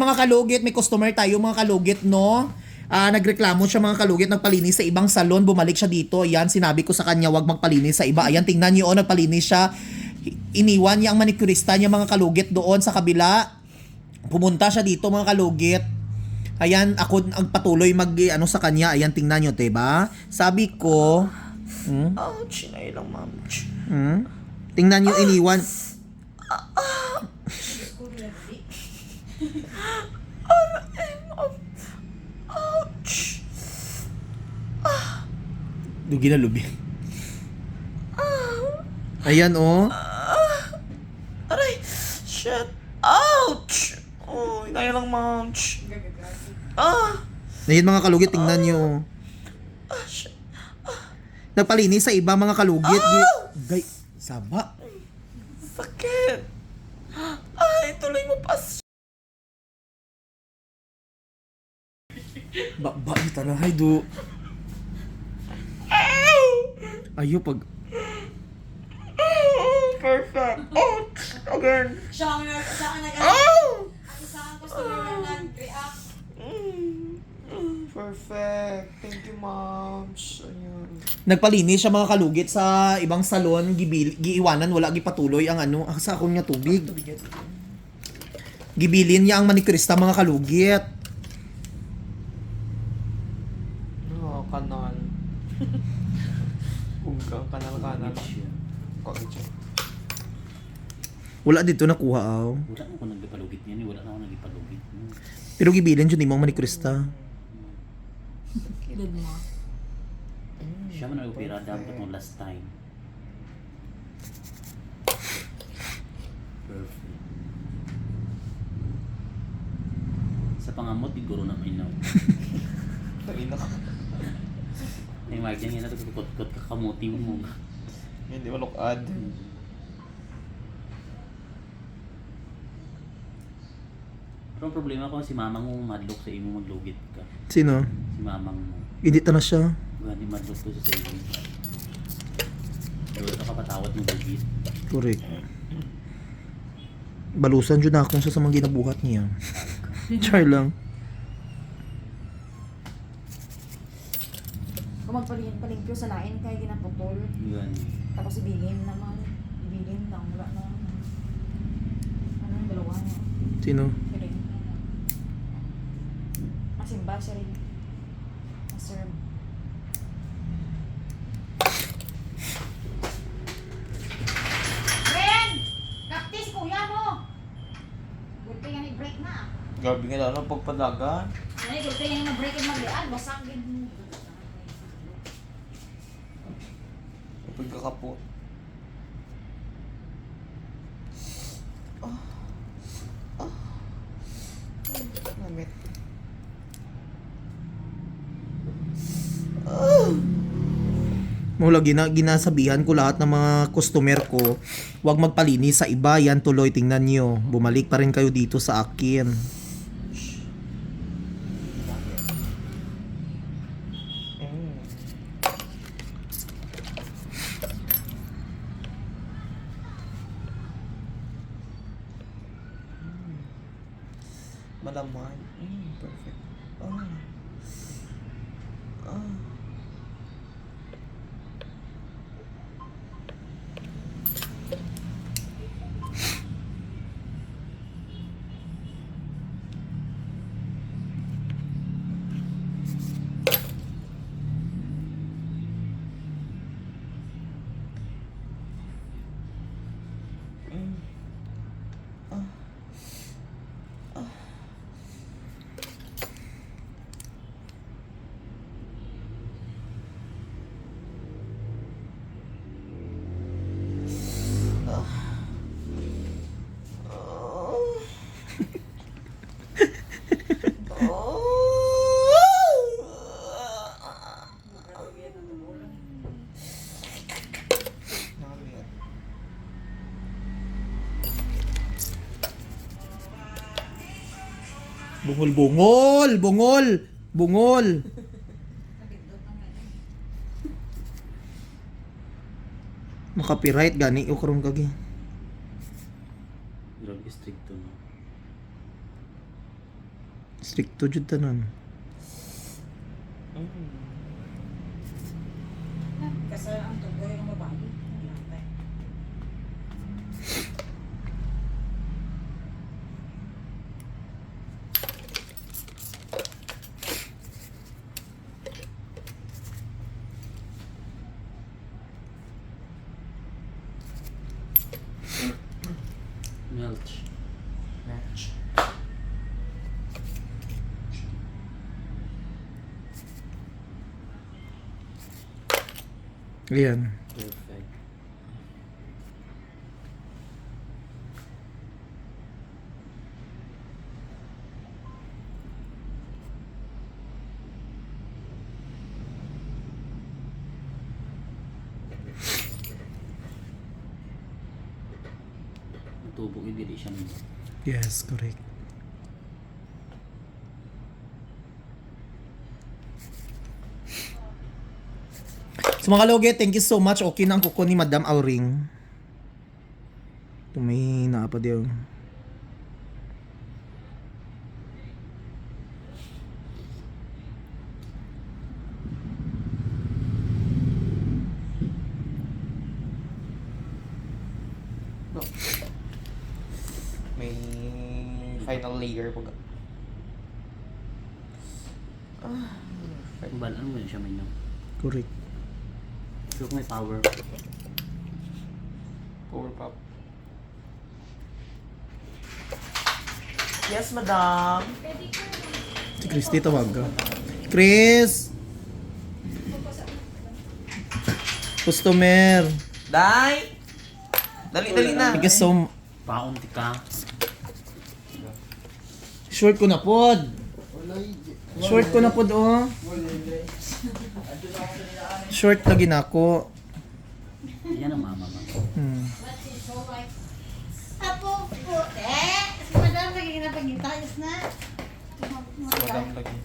mga kalugit, may customer tayo mga kalugit, no? Nagreklamo siya mga kalugit, nagpalinis sa ibang salon, bumalik siya dito. Ayan, sinabi ko sa kanya, wag magpalinis sa iba. Ayan, tingnan niyo, nagpalinis siya. Iniwan niya ang manicurista niya mga kalugit doon sa kabila. Pumunta siya dito mga kalugit. Ayan, ako ang patuloy sa kanya. Ayan, tingnan niyo, diba? Sabi ko, Ouch, na lang, ma'am. tingnan niyo, iniwan. Ouch. Dugi na lubi. Ayan, oh. Aray, shit. Ouch. Oh, na lang, ma'am. Ayan mga kalugit, tingnan niyo. Shit. Nagpalinis sa iba mga kalugit. Gay, saba. Sakit. Ay, tuloy mo pa. Ba, tanahay do. Ayo pag Perfect. Ouch. Again. Siya ang nag- Oh! Ang isang customer na nag-react. Perfect. Thank you, moms. Ayun. nagpalinis siya mga kalugit sa ibang salon, giiwanan wala gipatuloy ang sa akong nga tubig. Gibilin niya ang manicurista mga kalugit. Oh, kanal. Unggang kanal-kanal. Bakit siya? Wala dito nakuha aw. Wala mo ko nagpalugit niyan, wala na ako nagpalugit. Pero gibilin jud nimo ang manicurista. Good mo. Siya man nag-opera dapat mo last time. Perfect. Sa pangamot, siguro na may naw. Talina ka. Ay, magyan yan na ito, kot-kot kakamuti mo. Hindi malukad. Pero ang problema ko, si mamang mo madlock sa imo maglugit ka. Sino? Si mamang mo. Edit na siya. Gani madlock to sa imo. Pero ito kapatawad mo lugit. Correct. Balusan jud na akong sa mga ginabuhat niya. Char lang. Kung magpalimpyo sa lain kay ginaputol. Gani. Tapos ibilin naman. Ibilin lang. Wala na. Ano yung dalawa niya? Sino? Pero masimba siya rin. Maserve. Ren! Practice kuya mo! Good thing yan i-break na. Gabi nga lang ang pagpadagan. Ay, good thing yan na-break and mag-real. Basak din. Pagkakapot. Lamit. Mula ginasabihan ko lahat ng mga customer ko, huwag magpalinis sa iba, yan tuloy, tingnan nyo. Bumalik pa rin kayo dito sa akin. Malaman. Perfect. Bungol, bungol, bungol, bungol. Makapiright gani o karon kagi. Grabe strict to no. Stricto jud tanan. Kasal ang tuboy ng babae. Melch. Match. Ayan. Perfect. Natubo yung dili siya nito. Yes, correct. So mga kalugit, thank you so much. Okay na ang kuko ni Madam Auring. May naapa diyo. No. May final layer po. Balaan mo yun siya may Correct. So kung may power. Power pop. Yes, madam. Si Christy tawag ka. Chris! Customer. Dai! Dali na. Thank you so much. Paunti ka. Short ko na pod. Short ko na pod oh. Short lagi na ako. Yan ang mama mo. Apo po. Si madam lagi na pagintayos na. Madam lagi.